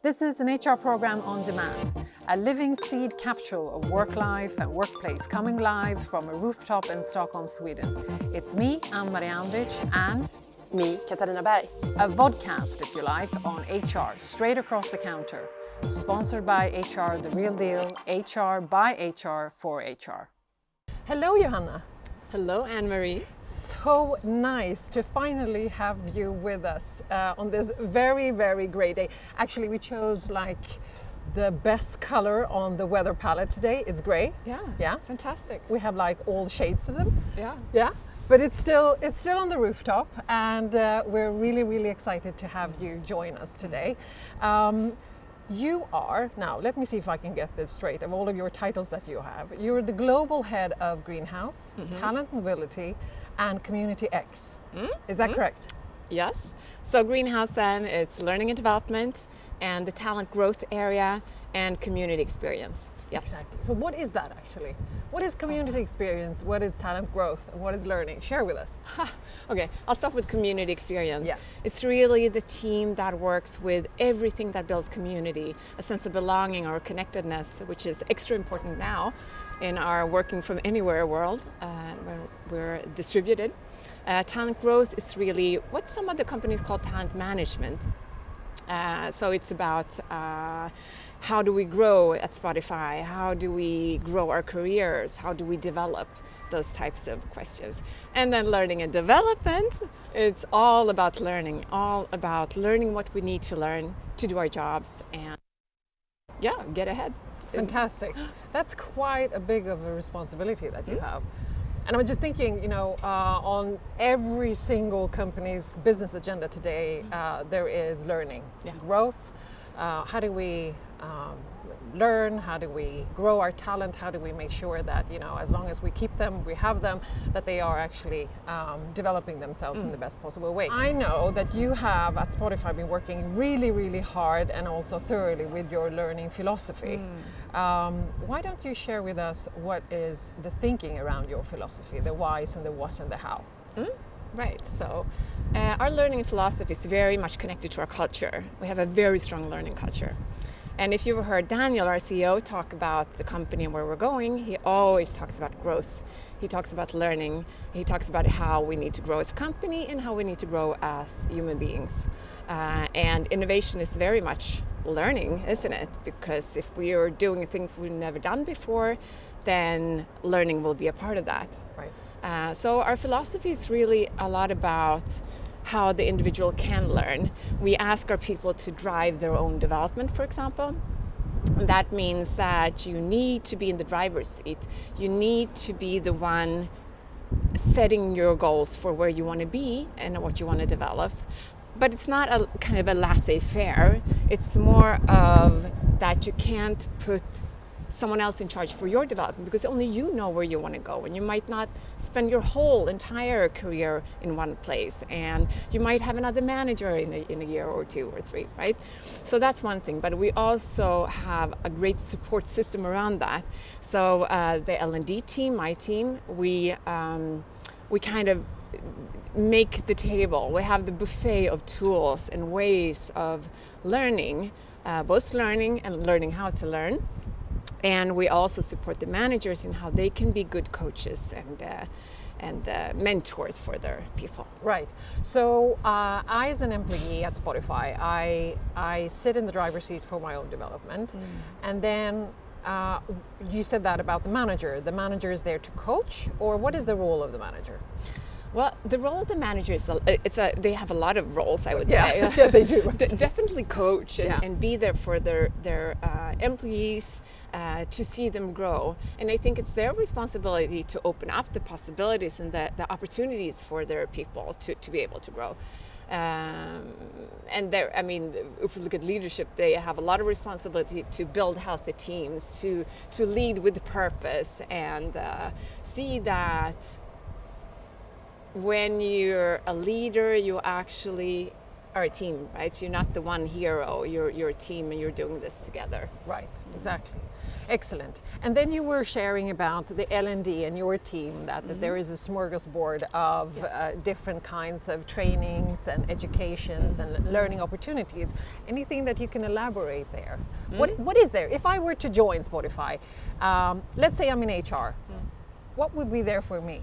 This is an HR program on demand, a living seed capsule of work life and workplace coming live from a rooftop in Stockholm, Sweden. It's me, Ann-Marie Andrich, and me, Katarina Berg. A vodcast, if you like, on HR, straight across the counter. Sponsored by HR, the real deal, HR by HR for HR. Hello, Johanna. Hello, Anne-Marie. So nice to finally have you with us on this very, very great day. Actually, we chose like the best color on the weather palette today. It's gray. Yeah. Fantastic. We have like all shades of them. Yeah. But it's still on the rooftop, and we're really, really excited to have you join us today. You are, now let me see if I can get this straight, of all of your titles that you have, you're the global head of Greenhouse, Talent Mobility, and Community X. Is that correct? Yes. So Greenhouse then, it's learning and development, and the talent growth area, and community experience. Yes. Exactly. So what is that actually? What is community experience? What is talent growth? And what is learning? Share with us. Okay, I'll start with community experience. Yeah. It's really the team that works with everything that builds community, a sense of belonging or connectedness, which is extra important now in our working from anywhere world where we're distributed. Talent growth is really what some other companies call talent management. So it's about how do we grow at Spotify? How do we grow our careers? How do we develop? Those types of questions. And then learning and development, it's all about learning what we need to learn to do our jobs and get ahead. Fantastic. That's quite a big of a responsibility that you have. And I'm just thinking, on every single company's business agenda today, there is learning, growth. How do we learn? How do we grow our talent? How do we make sure that, as long as we keep them, we have them, that they are actually developing themselves in the best possible way? I know that you have at Spotify been working really, really hard and also thoroughly with your learning philosophy. Why don't you share with us what is the thinking around your philosophy, the whys and the what and the how? Right, so our learning philosophy is very much connected to our culture. We have a very strong learning culture. And if you've heard Daniel, our CEO, talk about the company and where we're going, he always talks about growth. He talks about learning. He talks about how we need to grow as a company and how we need to grow as human beings. And innovation is very much learning, isn't it? Because if we are doing things we've never done before, then learning will be a part of that. Right. So our philosophy is really a lot about how the individual can learn. We ask our people to drive their own development, for example. That means that you need to be in the driver's seat. You need to be the one setting your goals for where you want to be and what you want to develop. But it's not a kind of a laissez-faire. It's more of that you can't put someone else in charge for your development because only you know where you want to go, and you might not spend your whole entire career in one place, and you might have another manager in a year or two or three, right? So that's one thing, but we also have a great support system around that. So the L&D team, my team, we kind of make the table. We have the buffet of tools and ways of learning, both learning and learning how to learn. And we also support the managers in how they can be good coaches and mentors for their people. Right. So I, as an employee at Spotify, I sit in the driver's seat for my own development. And then you said that about the manager. The manager is there to coach, or what is the role of the manager? Well, the role of the manager is they have a lot of roles, I would say. Yeah, they do. Definitely coach and be there for their employees to see them grow. And I think it's their responsibility to open up the possibilities and the opportunities for their people to be able to grow. And if we look at leadership, they have a lot of responsibility to build healthy teams, to lead with purpose, and see that when you're a leader, you actually are a team, right? So you're not the one hero, you're a team and you're doing this together. Right, exactly. Excellent. And then you were sharing about the L&D and your team, that there is a smorgasbord of different kinds of trainings and educations and learning opportunities. Anything that you can elaborate there? What is there? If I were to join Spotify, let's say I'm in HR, what would be there for me?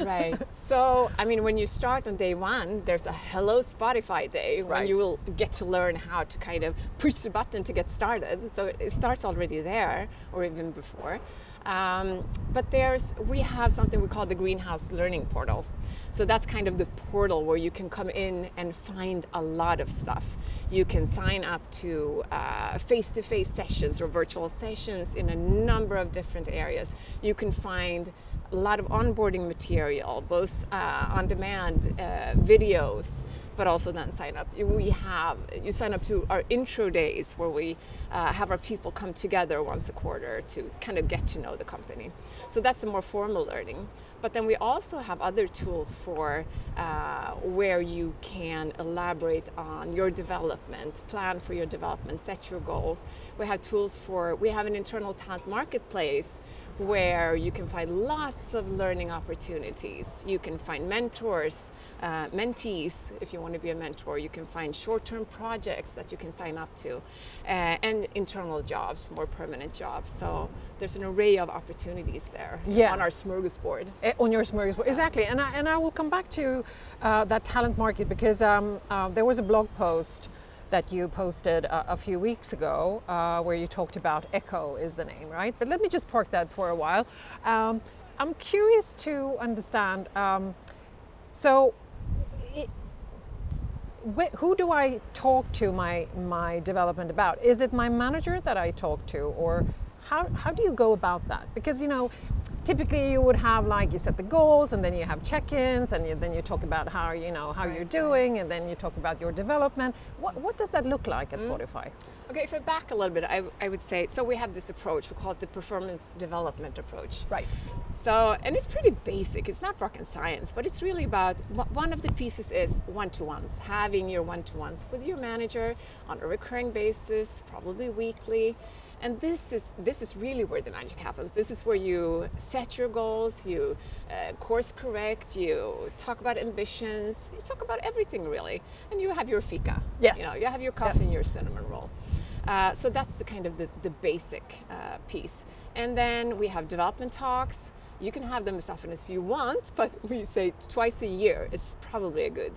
Right. So, I mean, when you start on day one, there's a Hello Spotify day when you will get to learn how to kind of push the button to get started. So it starts already there, or even before. But we have something we call the Greenhouse Learning Portal. So that's kind of the portal where you can come in and find a lot of stuff. You can sign up to face-to-face sessions or virtual sessions in a number of different areas. You can find a lot of onboarding material, both on-demand videos, but also then sign up. You sign up to our intro days where we have our people come together once a quarter to kind of get to know the company. So that's the more formal learning. But then we also have other tools for where you can elaborate on your development, plan for your development, set your goals. We have an internal talent marketplace where you can find lots of learning opportunities. You can find mentors, mentees, if you want to be a mentor. You can find short-term projects that you can sign up to, and internal jobs, more permanent jobs. So there's an array of opportunities there on our smorgasbord. On your smorgasbord, exactly. And I will come back to that talent market, because there was a blog post that you posted a few weeks ago where you talked about Echo is the name, right? But let me just park that for a while. I'm curious to understand, who do I talk to my development about? Is it my manager that I talk to, or how do you go about that? Because, typically you would have, like, you set the goals, and then you have check-ins, and then you talk about how you're doing, and then you talk about your development. What does that look like at Spotify? Okay, if I back a little bit, I would say, so we have this approach, we call it the performance development approach. Right. So, and it's pretty basic, it's not rocket science, but it's really about, one of the pieces is one-to-ones, having your one-to-ones with your manager on a recurring basis, probably weekly. And this is really where the magic happens. This is where you set your goals, you course correct, you talk about ambitions, you talk about everything really. And you have your fika. Yes. You have your coffee and your cinnamon roll. So that's the kind of the basic piece. And then we have development talks. You can have them as often as you want, but we say twice a year is probably a good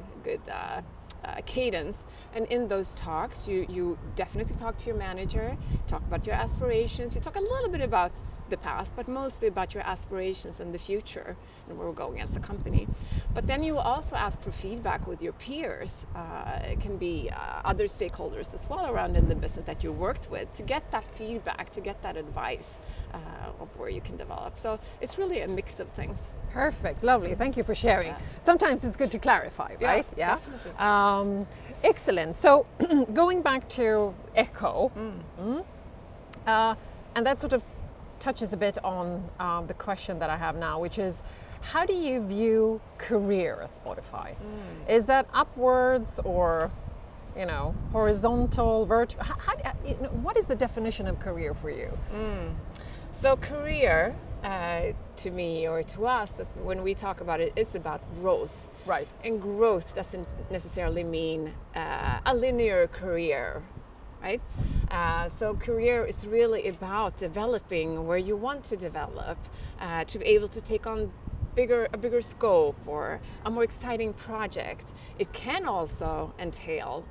cadence. And in those talks, you definitely talk to your manager, talk about your aspirations, you talk a little bit about the past, but mostly about your aspirations and the future and where we're going as a company. But then you also ask for feedback with your peers. It can be other stakeholders as well around in the business that you worked with, to get that feedback, to get that advice of where you can develop. So it's really a mix of things. Perfect, lovely. Thank you for sharing. Sometimes it's good to clarify, right? Yeah, definitely. Excellent. So going back to Echo, and that sort of touches a bit on the question that I have now, which is, how do you view career at Spotify? Is that upwards or, horizontal, vertical? What is the definition of career for you? So career, to me or to us, when we talk about it, is about growth. Right. And growth doesn't necessarily mean a linear career, right? So career is really about developing where you want to develop, to be able to take on a bigger scope or a more exciting project. It can also entail,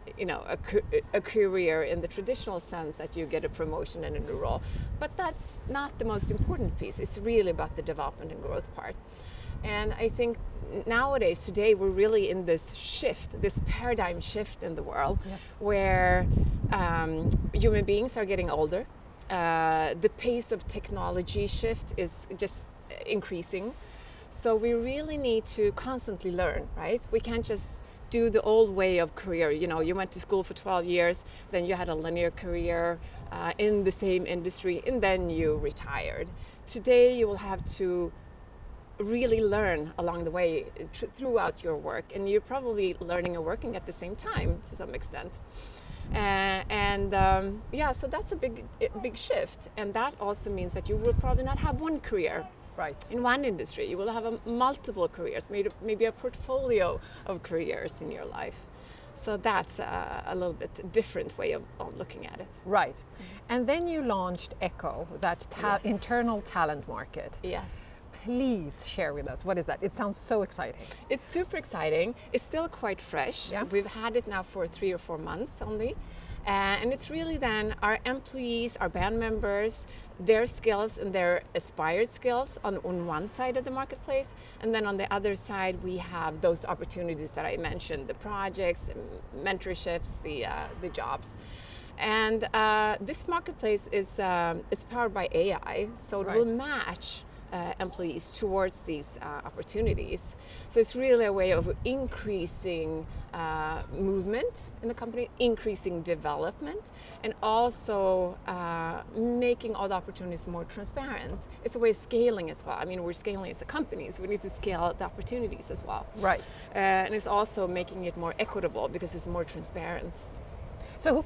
a career in the traditional sense that you get a promotion and a new role. But that's not the most important piece. It's really about the development and growth part. And I think nowadays, today, we're really in this shift, this paradigm shift in the world, where human beings are getting older. The pace of technology shift is just increasing. So we really need to constantly learn, right? We can't just do the old way of career. You went to school for 12 years, then you had a linear career in the same industry, and then you retired. Today, you will have to really learn along the way throughout your work, and you're probably learning and working at the same time to some extent. So that's a big shift, and that also means that you will probably not have one career in one industry. You will have multiple careers, maybe a portfolio of careers in your life. So that's a little bit different way of looking at it. Right. And then you launched Echo, that internal talent market. Yes. Please share with us, what is that? It sounds so exciting. It's super exciting. It's still quite fresh. Yeah. We've had it now for 3 or 4 months only. And it's really then our employees, our band members, their skills and their aspired skills on one side of the marketplace. And then on the other side, we have those opportunities that I mentioned, the projects, mentorships, the jobs. And this marketplace is it's powered by AI, so it will match employees towards these opportunities. So it's really a way of increasing movement in the company, increasing development, and also making all the opportunities more transparent. It's a way of scaling as well. I mean, we're scaling as a company, so we need to scale the opportunities as well. Right. And it's also making it more equitable because it's more transparent. So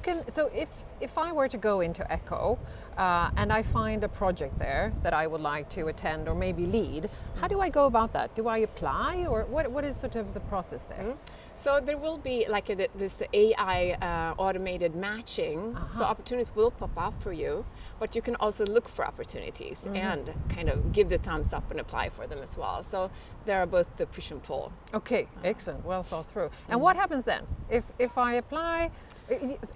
if I were to go into Echo and I find a project there that I would like to attend or maybe lead, how do I go about that? Do I apply, or what is sort of the process there? So there will be like this AI automated matching, so opportunities will pop up for you, but you can also look for opportunities and kind of give the thumbs up and apply for them as well. So there are both the push and pull. Okay, excellent, well thought through. And what happens then? If I apply,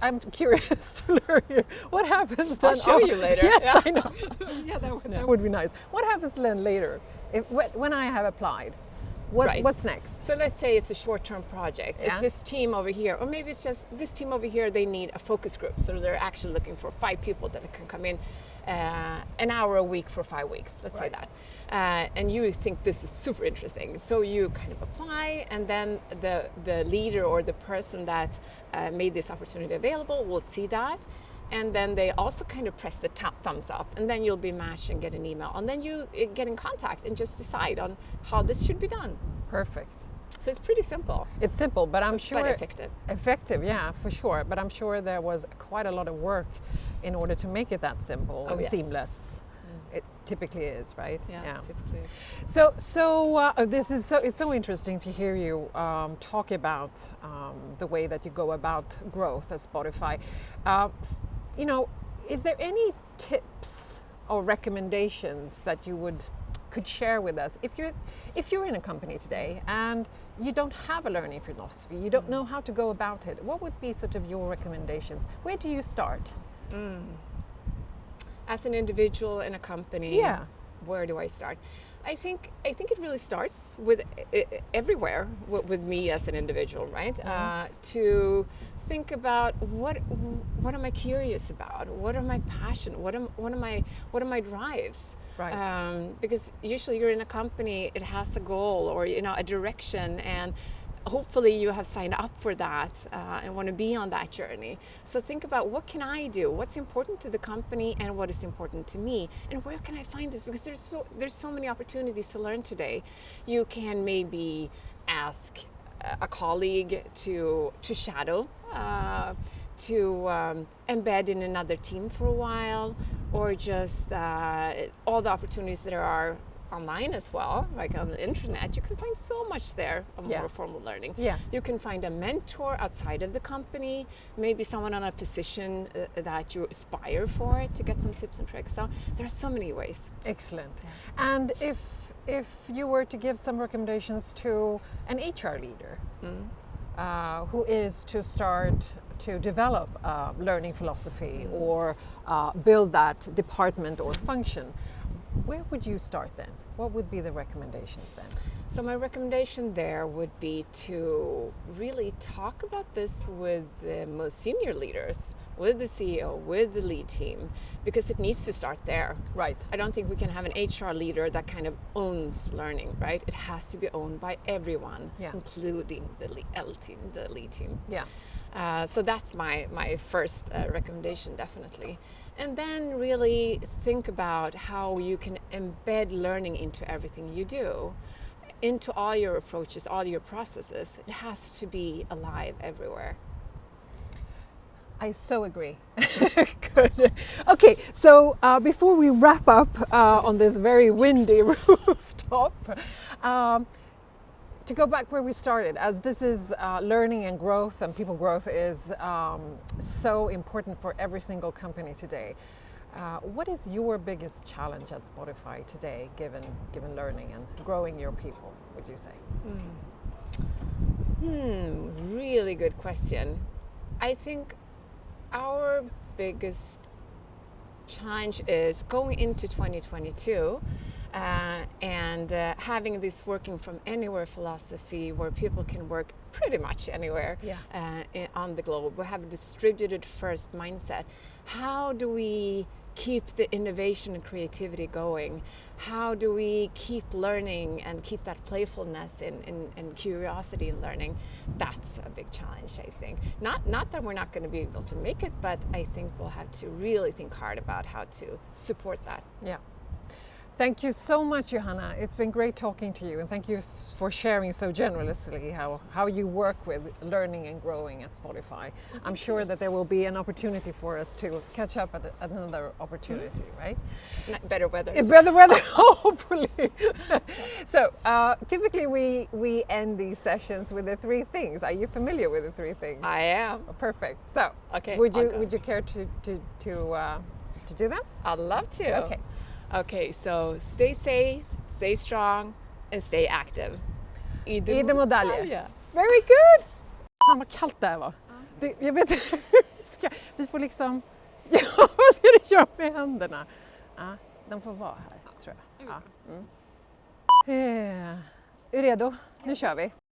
I'm curious to learn here. What happens then? I'll show you later. Yes, I know. That would be nice. What happens then later when I have applied? What's next? So let's say it's a short-term project. Yeah. It's this team over here, or maybe it's just this team over here, they need a focus group. So they're actually looking for 5 people that can come in an hour a week for 5 weeks, let's say that. And you think this is super interesting. So you kind of apply, and then the leader or the person that made this opportunity available will see that. And then they also kind of press the thumbs up, and then you'll be matched and get an email. And then you get in contact and just decide on how this should be done. Perfect. So it's pretty simple. It's simple, but I'm sure... But effective. Effective, yeah, for sure. But I'm sure there was quite a lot of work in order to make it that simple and seamless. It typically is, right? Yeah, typically is. So it's so interesting to hear you talk about the way that you go about growth at Spotify. Is there any tips or recommendations that you could share with us if you're in a company today and you don't have a learning philosophy, you don't know how to go about it? What would be sort of your recommendations? Where do you start? As an individual in a company, where do I start? I think it really starts with everywhere with me as an individual, right? To think about what am I curious about? What are my passion? What are my drives? Right. Because usually you're in a company, it has a goal or a direction, and hopefully you have signed up for that and want to be on that journey. So think about, what can I do? What's important to the company and what is important to me? And where can I find this? Because there's so many opportunities to learn today. You can maybe ask a colleague to shadow, to embed in another team for a while, or just all the opportunities that are online as well, like on the internet. You can find so much there of more formal learning. You can find a mentor outside of the company, maybe someone on a position that you aspire for, to get some tips and tricks. So there are so many ways. Excellent. And if you were to give some recommendations to an HR leader who is to start to develop learning philosophy or build that department or function, where would you start then? What would be the recommendations then? So my recommendation there would be to really talk about this with the most senior leaders, with the CEO, with the lead team, because it needs to start there. Right. I don't think we can have an HR leader that kind of owns learning, right? It has to be owned by everyone, including the lead team. So that's my first recommendation, definitely. And then really think about how you can embed learning into everything you do, into all your approaches, all your processes. It has to be alive everywhere. I so agree. Good. Okay, so before we wrap up on this very windy rooftop, to go back where we started, as this is learning and growth and people growth is so important for every single company today. What is your biggest challenge at Spotify today, given learning and growing your people, would you say? Really good question. I think our biggest challenge is going into 2022 and having this working from anywhere philosophy where people can work pretty much anywhere on the globe. We have a distributed first mindset. How do we keep the innovation and creativity going? How do we keep learning and keep that playfulness and curiosity in learning? That's a big challenge, I think. Not that we're not going to be able to make it, but I think we'll have to really think hard about how to support that. Yeah. Thank you so much, Johanna. It's been great talking to you, and thank you for sharing so generously how you work with learning and growing at Spotify. I'm sure that there will be an opportunity for us to catch up at another opportunity, right? Better weather. Better weather, hopefully. So typically we end these sessions with the three things. Are you familiar with the three things? I am. Perfect. So okay, would you care to do that? I'd love to. Okay. Okay, so stay safe, stay strong, and stay active. Idem och dalje. Very good! Fan vad kallt det här var. Jag vet inte. Vi får liksom... Ja, vad ska du göra med händerna? Ja, de får vara här, tror jag. Ja. Är du redo? Nu kör vi.